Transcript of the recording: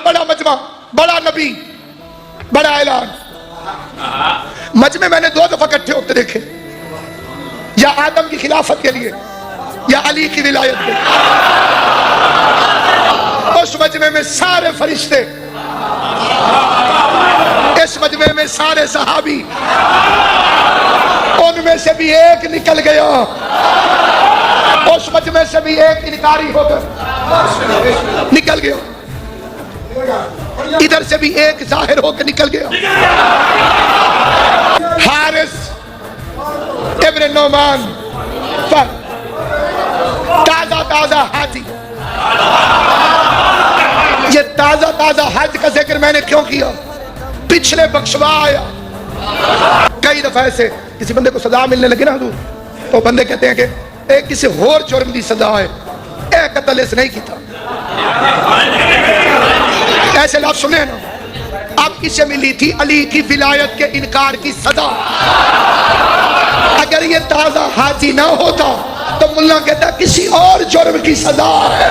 بڑا مجمع، بڑا نبی، بڑا اعلان. مجمع میں نے 2 دفعہ اکٹھے ہوتے دیکھے، یا آدم کی خلافت کے لیے یا علی کی ولایت کے لیے. اس مجمع میں سارے فرشتے، اس مجمع میں سارے صحابی، ان میں سے بھی ایک نکل گیا، اس مجمع سے بھی ایک انکاری ہو کر نکل گیا، ادھر سے بھی ایک ظاہر ہو کے نکل گیا. حارث ابن نعمان پر تازہ حاجی. یہ تازہ حج کا ذکر میں نے کیوں کیا؟ پچھلے بخشوا آیا. کئی دفعہ ایسے کسی بندے کو سزا ملنے لگے نا حضور، تو بندے کہتے ہیں کہ ایک کسی اور جرم دی سزا ہے، اے قتل اس نہیں کیتا. ایسے لفظ سنے نا. اب اسے ملی تھی علی کی ولایت کے انکار کی سزا. اگر یہ تازہ حاجی نہ ہوتا تو ملا کہتا کسی اور جرم کی سزا ہے.